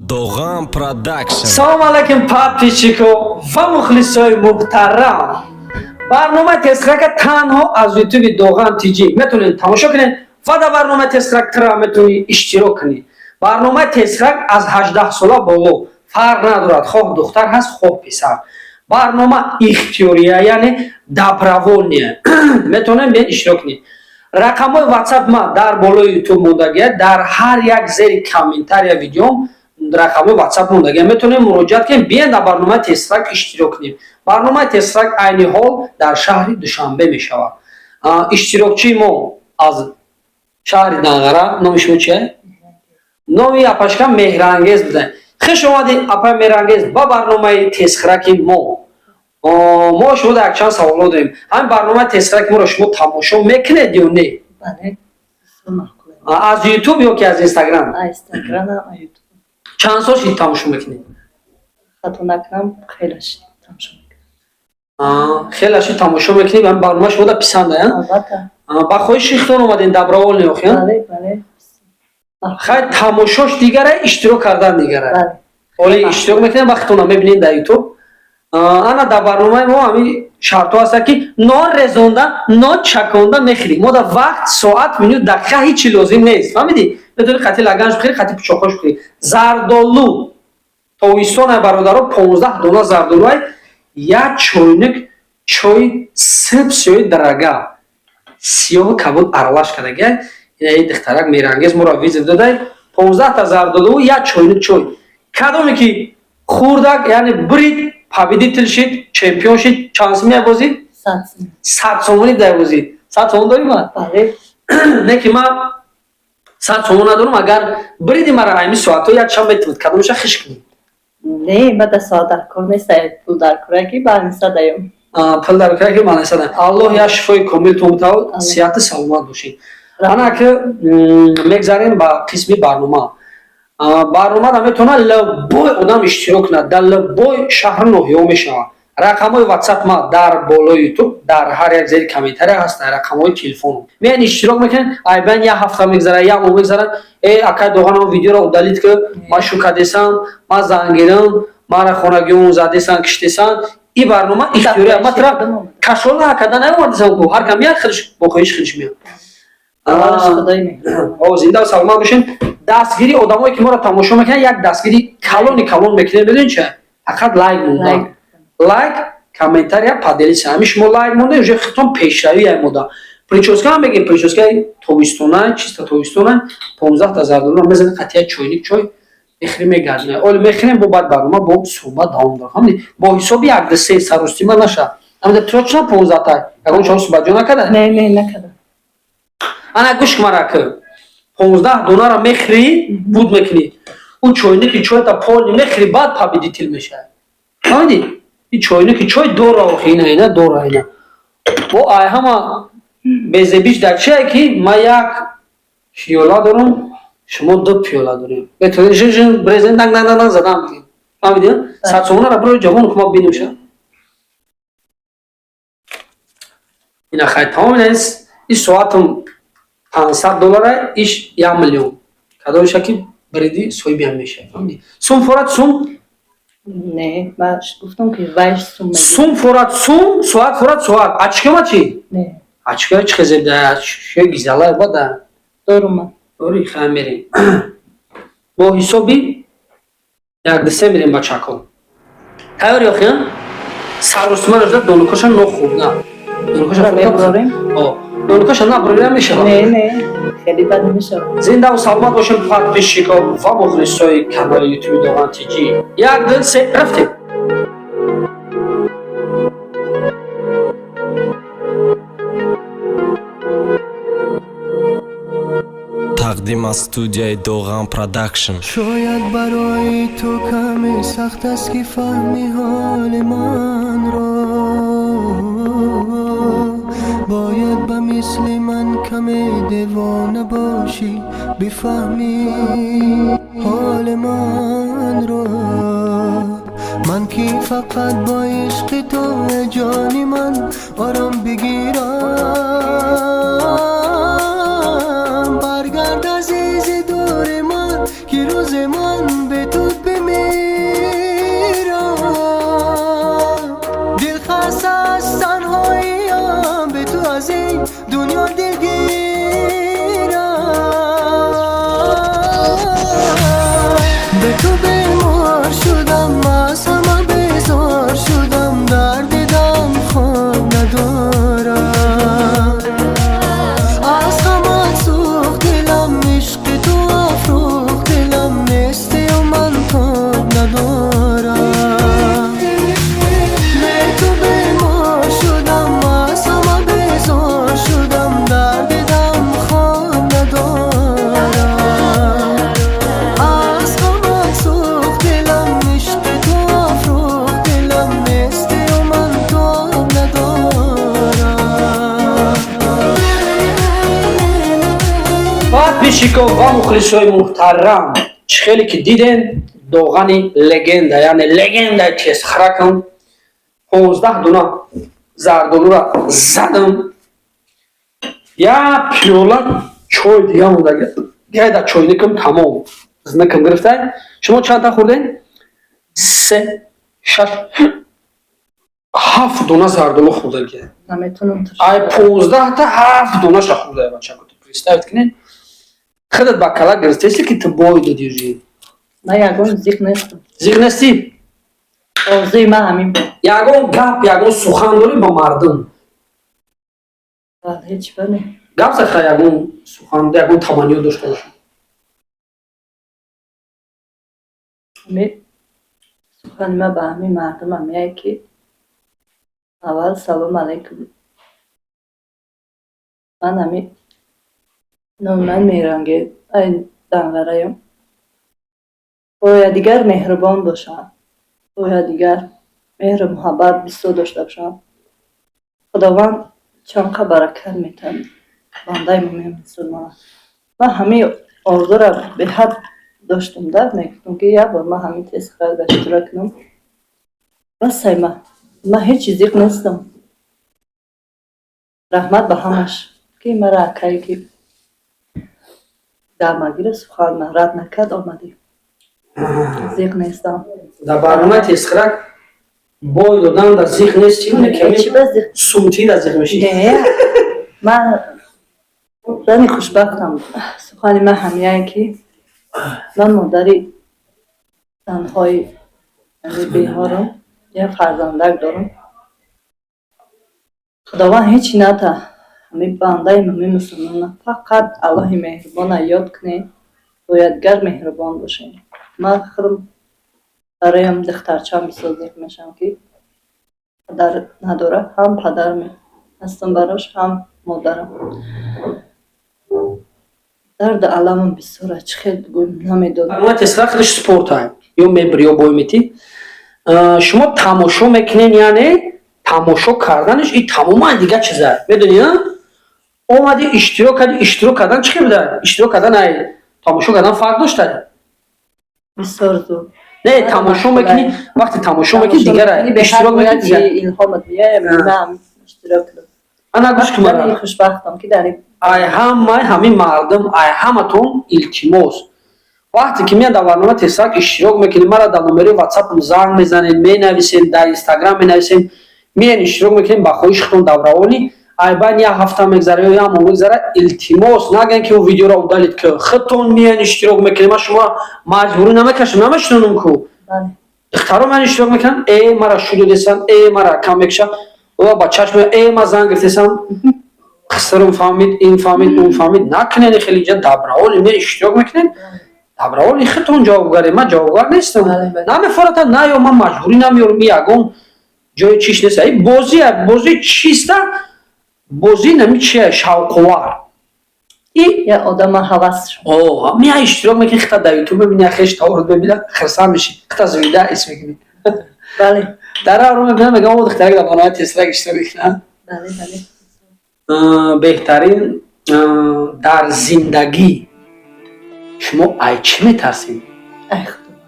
Doğan Production. Салом алейкум подписчико ва мухлисои муҳтарам. Барномаи тестрака танҳо аз ютуби Доған Тиҷи метавонед тамошо кунед ва дар барномаи тестрактара метавонед иштирок кунед. Барномаи тестрак аз 18 сола боло фарқ надорад, хоҳ духтар ҳаст, хоҳ писар. Барнома ихтиёрия, яъне добровольния. Метавонед биед иштирок кунед. Рақамҳои WhatsApp ма дар болои ютуб мондагия, дар ҳар як зери комментария видеом рақамҳои WhatsApp мондагия. Метавонед муроҷиат кунед, биед дар барномаи тестрак иштирок кунед. Барномаи тестрак айни ҳол дар шаҳри Душанбе мешавад. Иштирокчии мо аз шаҳри Нағара, номи шумо чист? Номи апашка Меҳрангез буданд. Хуш омадед апа Меҳрангез ба барномаи тестраки мо. Мо шумо дар якчанд саволот дорем. Ҳамин барномаи тестраки моро шумо тамошо мекунед ё не? Бале. Аз YouTube ё ки аз Instagram? Instagram, YouTube. Чанд сол шуд тамошо мекунед? Хатунакам хелаши тамошо мекунам. Хелаши тамошо мекунед, ҳамин барнома шумо да писанд ая? Албатта. Ба хоҳиши худтон омаден добровольно охи? Бале, бале. Хай тамошош дигара, иштирок кардан дигара. Бале. Оли иштирок мекунед ба худтон мебинед дар YouTube. Ана дар барномаи мо ҳамин шартҳо ҳаст ки нон резонда, нон чаконда мехӯрем. Мо дар вақт, соат, минут, дақиқа ҳечи лозим нест. Фаҳмидӣ? Метавонед хати лаганҷ бихӯред, хати пучоқош бихӯред. Зардолу тобистона бародаро 15 дона зардолуай, як чойник чой сибсиёи дарага. Сиёҳу кабуд аралаш кардагия. Ин духтарак Меҳрангез моро визит додай. 15 та зардолу, як чойник чой. Кадоме ки хурдак, яъне брид победитель шид, чемпион шид, чанд сум мебозид? 100 сомонӣ мебозид. 100 сомон дорем ма? Бале. Не ки ма 100 сомон надорам, агар бриди мара ҳамин соато як чанд метавонед кадомаша хиш кунед? Не, ба да соат дар кор нест, пул дар кораки баниса даём. Пул дар кораки баниса даём. Аллоҳ як шифои комилтон битавад, сиҳату саломат бошед. Ана ки мегзарем ба қисми барнома. Барнома да метавонад лаббои одам иштирок кунад, дар лаббои шаҳру ноҳиё мешавад. Рақамҳои WhatsApp ма дар болои YouTube, дар ҳар як зери комментария ҳаст, дар рақамҳои телефон. Меян иштирок мекунед, айбан як ҳафта мегзарад, як моҳ мегзарад, акай Доғанам видеоро удалид ки ман шукадесам, ман зангирам, мара хонагиён задесан, киштесан. И барнома ихтиёрия матра кашола ҳакада наомадесам ку ҳар кам як хелиш бо хоҳиш хелиш меяд. Зинда ва саломат бошед. Дастгири одамое ки моро тамошо мекунанд, як дастгири калони калон мекунед, бидонед чӣ? Фақат лайк монда. Лайк, комментария, поделиться. Ҳамин шумо лайк монда, уже худтон пешравӣ мода. Прическа ҳам мегем, прическаи тобистона, чиста тобистона, 15 та зардолур мезанед, қатъия чойник чой мехӯрем, мегардонед. Оли мехӯрем, бо баъд барнома бо суҳбат давом дорад. Ҳамин бо ҳисоби 1-2 саростима наша. Ҳамин точно 15 та. Ягон чор суҳбат ҷо накарда? Не, не, накарда. Ана гӯш кумара ки 15 донара мехӯрӣ, буд мекунӣ. У чойники чойта полни мехӯрӣ, баъд победител мешавад. Фаҳмидӣ? И чойники чой дора охина, ина дора ина. Бо ай ҳама безебиш дар чие ки ма як пиёла дорам, шумо 2 пиёла дорем. Метавонед жин брезен данг данг данг задам бигем. Фаҳмидӣ? 100 сомонара бирои ҷавон кумак бинӯша. Ина хай тамом нест. И соатам 500 доллара, иш 1 миллион. Кадомаша ки бриди соҳиби ҳам мешавад. Фаҳмидӣ? Сум форат сум. Не, баш гуфтам ки вайш сум мегирам. Сум форат сум, соат форат соат. Ачкама чӣ? Не. Ачка чӣ хезеб да? Шо гизала бада. Дорум. Дори хай мерем. Бо ҳисоби 1-2 мерем ба чакон. Тайёр ёхи? Саростима рафта донукаша нохӯрда. Донукаша мебурорем? Донукаша набурорем мешавад? Не, не. Хеле бад мешавад. Зинда ва саломат бошед подписчиков ва мухлисои канали YouTube Доған Тиҷи. 1-2 рафтем. тақдим аз студияи Doğan Production. شاید برای تو کمی سخت است که فهمی حال من را باید به مثل من کمی دیوانه باشی بفهمی حال من را من که فقط با عشق تو جانی من آرام بگیرم برگرد عزیز دور من که روز من به تو подписчиков ва мухлисои муҳтарам, чӣ хеле ки диден доғани легенда, яъне легендаи тесхракам 15 дуна зардолура задам. Я пиёла чой дига монда, гайда чойникам тамом знакам гирифтай. Шумо чанда хӯрден? 3, 6, 7 дуна зардолу хӯрдан ки наметунам ай 15 та 7 дунаша хӯрда бачако. То представить кинен худат ба кала гирифтаси ки ту бой додӣ уже. ман ягон зиқ нестам. Зиқ нести? орзуи ман ҳамин буд. Ягон гап, ягон сухан дорӣ ба мардум? ҳеҷ бане. Гап заха ягон сухан, ягон таманниё дошта бошам. ҳамин сухани ман ба ҳамин мардумам меяд ки аввал салом алайкум. ман ҳамин номан мерангед ай дангараём. бояд дигар меҳрубон бошам. бояд дигар меҳру муҳаббат бисёр дошта бошам. худованд чанқа баракат метавад бандаи муъмин мусулмон. ман ҳамин орзура беҳад доштам. дарк мекунам ки як бор ман ҳамин тесхрак иштирок кунам. расай ман ҳеҷ зиқ нестам. раҳмат ба ҳамаш ки мара акае ки дармагира суханма рад накард омадӣ. зиқ нестам. Дар барномаи тесхрак бой додан дар зиқ нести? Чӣ ба зиқ? Сумтӣ дар зиқ мешӣ? Не, ман зани хушбахтам. сухани ман ҳамияе ки ман модари занҳои беҳорам. як фарзандак дорам. худованд ҳеҷ ната ҳамин бандаи муъмин мусулмона фақат аллоҳи меҳрубона ёд кунед. боядгар меҳрубон бошед. ман худам бароям духтарчам бисёр зиқ мешавам ки падар надорад. ҳам падарам ҳастам барош, ҳам модарам. дарду аламам бисёра. чӣ хел бигӯям намедонам. барномаи тесхрак хеле спортае. ё мебари ё бой метӣ. шумо тамошо мекунен, яъне тамошо карданаш ин тамоман дига чиза. Медонӣ? омади иштирок кардӣ. Иштирок кардан чӣ хел буда? Иштирок кардан ай тамошо кардан фарқ доштае? бисёр зуд. Не, тамошо мекунӣ. Вақте тамошо мекунӣ дигар иштирок мекунӣ. илҳомат биёяд ман иштирок кунам. ана гӯш ки мара. ман хушбахтам ки дар ай ҳамин мардум, ай ҳаматон илтимос. вақте ки меян дар барномаи тесхрак иштирок мекунед, мара дар номери ватсапам занг мезанед, менависед, дар инстаграм менависед, меян иштирок мекунед ба хоҳиши худтон давраони. ай баъд як ҳафта мегзара ё як моҳ мегзара, илтимос нагӯед ки ӯ видеоро удалед ки худтон меян иштирок мекунед. ман шумо маҷбурӣ намекашам, намешунонам ку. духтаро меян иштирок мекунанд. мара шуду десан, мара кам мекуша. ва ба чашм ма занг гирифтесам. қисрум фаҳмид, ин фаҳмид, он фаҳмид. накунед хеле ҷа давраоли меян иштирок мекунед. давраоли худтон ҷавобгаре. ман ҷавобгар нестам. намефаратам на ё ман маҷбурӣ намеёрам. ин ягон ҷои чиш нест. ин бозия. бози чиста. бози нами чия шавқовар. я одама ҳавас шуд. мея иштирок мекунед. хита дар ютуб мебини, хеш таврид мебина, хирсанд меши. хита зуида ис мекунед. бале. дараро мебинам, мегам о духтарак дар барномаи тесхрак иштирок мекунад. бале бале. беҳтарин дар зиндагӣ шумо ай чӣ метарсед? ай худованд.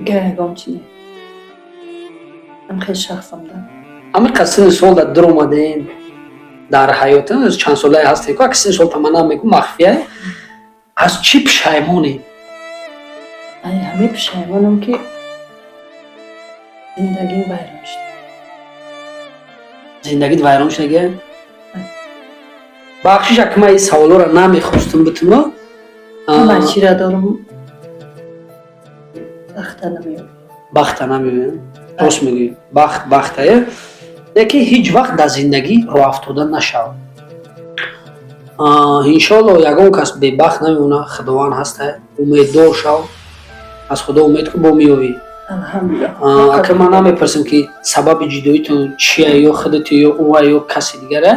гар ягон чи не. ман хеле шахсам дорам. ами қасини сол дар дур омадаен дар ҳаётон чанд солае ҳастед ку қасини сол таманна мегӯ махфия. аз чӣ пушаймонед? ай ҳамин пушаймонам ки зиндагим вайрон шуд. зиндагит вайрон шудагия? бахшиша ки ман ин саволҳоро намехостам бутуно. ман чира дорам бахта намеёбам. бахта намеёбам. рост мегӯӣ. бахтае. яке ҳеҷ вақт дар зиндагӣ роҳафтода нашав. иншоалло ягон кас бебахт намемона. худованд ҳастае. умеддор шав. аз худо умед ку бо меёвӣ. алҳамдулилла. ака ман намепарсам ки сабаби ҷидоитон чия, ё худате, ё ува, ё каси дигаре.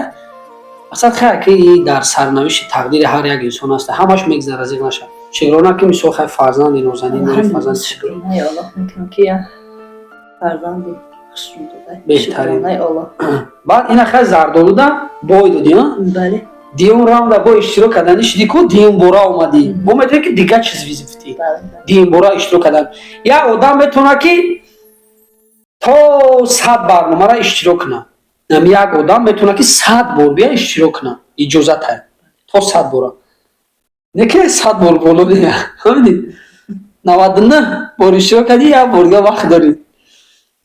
асад хай ки дар сарнавишти тақдири ҳар як инсон аст. ҳамаш мегзара, зиқ наша. чигрона ки мисол хай фарзанди нозанин фарзанди шукронаи Аллоҳ мекунам ки фарзанди хушнудодай. беҳтарин. шукронаи Аллоҳ. баъд ина хай зардолуда бой додӣ. бале. دیون راوند با اشتراک کردن شدی کو دیون بورا اومدی ما میتونه که دیگه چیز ویزیفتی بله. دیون بورا اشتراک کردن یا آدم میتونه که تا 100 برنامه را اشتراک کنه نمی یک آدم میتونه که 100 بار بیا اشتراک کنه اجازت هست تا 100 بار نه که 100 بار بالا دیگه همین 99 بار اشتراک کردی یا بار وقت داری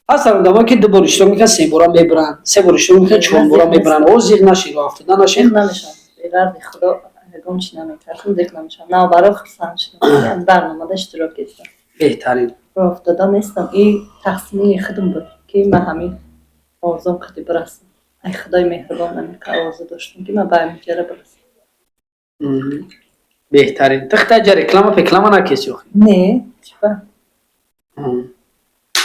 اصلا آدم که 2 بار اشتراک میکنن 3 بار میبرن 3 بار اشتراک میکنن 4 بار میبرن او زیر نشید و افتادن نشید نمیشم بیرار خدا گم چی نمیکردم دیگه نمیشم نه برای خرسان شدم برنامه ده اشتراک کردم بهترین راه افتاده نیستم این تقسیمی خودم بود که من همین آرزوم کتی برسم ای خدای مهربان نمی که آرزو داشتم که من به همین جره برسم بهترین تخت جا رکلام پکلام نکیسی نه چپا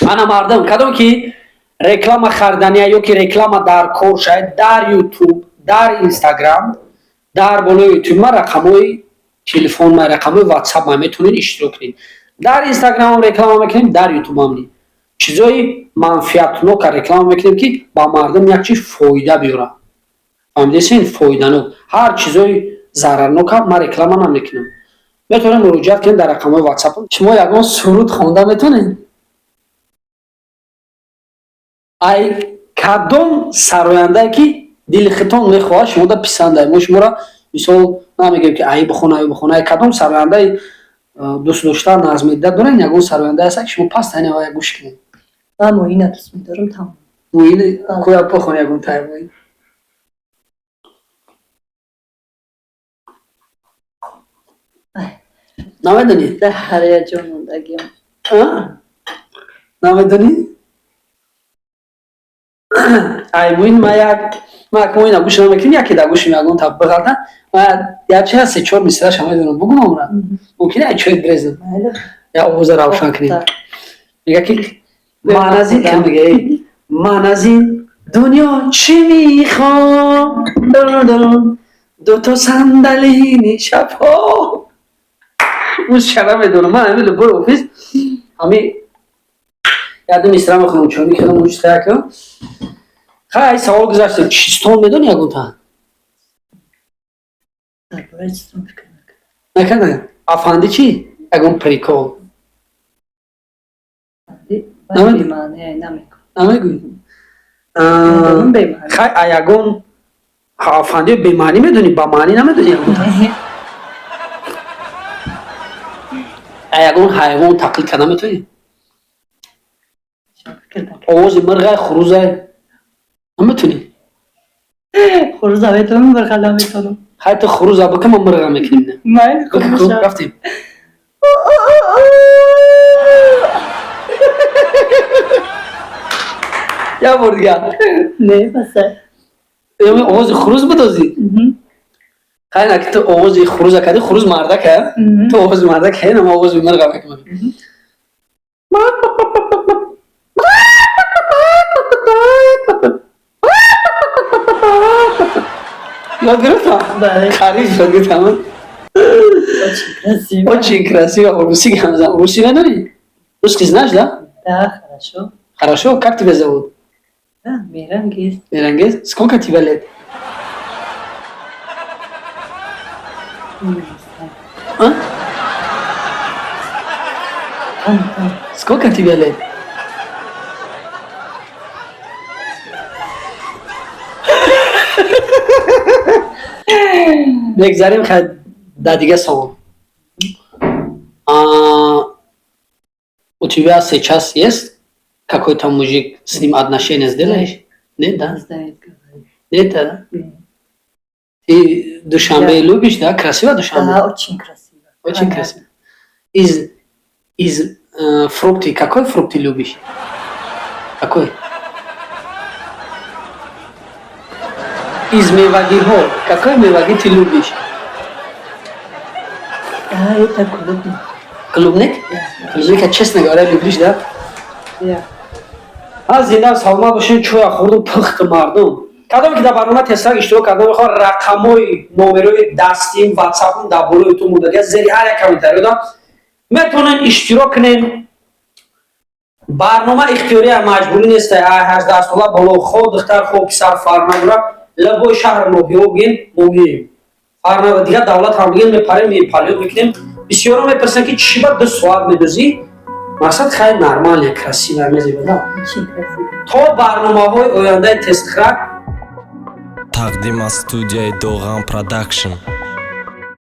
انا مردم کدوم که رکلام خردنی یا که رکلام در کور شاید در یوتیوب در اینستاگرام در بالای یوتیوب ما رقمای تلفن ما رقمای واتساپ ما میتونین اشتراک کنین در اینستاگرام هم رکلام میکنیم در یوتیوب هم چیزای منفعتناک رکلام میکنیم که با مردم یک چیز فایده بیاره فهمیدین فایده نو هر چیزای ضررناک ما رکلام نمیکنیم میتونین مراجعه کنین در رقمای واتساپ شما یگان سرود خوانده میتونین ای کدوم سراینده که دل خطون میخواه شما دا پسنده ما شما را مثال نمیگیم که ای بخونه کدوم سراینده دوست داشتن نظمیده دارن یگان سراینده هست که شما پس تنه های گوش کنید من موینه دوست میدارم تمام موینه کویا بخونه یگان تای موین نمیدونی؟ در هر جان موندگیم نمیدونی؟ ای موین ما یک موین گوش نمیکنیم یکی در گوش میگم تا بغلطن و یا چه هست 3-4 میسره شما میدونم بگم عمره ممکنه ای چوی برزم یا آواز روشن کنیم میگه که من از این که میگه من از این دنیا چی میخوام دو تا صندلی شبا اون شبا میدونم من همین برو اوفیس همین یادم میسرم بخونم چون میکنم اونجا خیلی کنم خیلی سوال گذاشته چیستون میدونی یا گوتن درباره چیستون فکر نکنه افندی چی؟ اگون پریکول نمیدونم بیمانه نمیکنم نمیگوی بیمانه خیلی اگون افندی بیمانی میدونی با معنی نمیدونی یا گوتن اگون حیوان تقلید کنه میتونی آواز مرغ خروزه نمیتونی خروز میتونم برخلا میتونم حتی خروز بکم مرغ میکنیم من خروز رفتیم یا بردگه نه بسه یعنی آواز خروز بدازی خیلی نکه تو آواز خروز کردی خروز مرده که تو آواز مرده که نم آواز مرغ میکنیم یاد گرفتم خریج شد گفتم очень красиво руси гамза руси نداری русский знаешь да да хорошо хорошо как тебя зовут да Мирангиз Мирангиз сколько тебе лет а сколько тебе лет بگذاریم خیلی در دیگه سوال у тебя сейчас есть какой-то мужик с ним отношения сделаешь? Нет, да? Нет, да? Ты Душанбе любишь, да? Красиво Душанбе? Да, очень красиво. Очень красиво. Из фрукты, какой фрукт ты любишь? Какой? Из меваги, какой меваги ты любишь? Да, это клубник. Клубник? Клубника, честно говоря, любишь, да? Да. از زنده سالما باشین چوی خوردم پخت مردم کدام که در برنامه تسترک اشتراک کردم میخوام رقمای نمرای دستیم واتساپ در بالای تو مدت زیر هر یک کامنتاری دادم میتونین اشتراک کنین برنامه اختیاری مجبوری نیست 18 ساله بالا خود دختر خوب پسر فرمانده لبوی شهر نوبیو بگین مومیم برنامه دیگه دولت هم میگن میپریم میپالیو میکنیم. بسیارا میپرسن که چی باید 2 ساعت میدوزی؟ مقصد خیلی نرمالیه، کرسی نمیزی بودم. چی کسی؟ تا برنامه های آینده تست کرک تقدیم از استودیوی دوغان پروداکشن.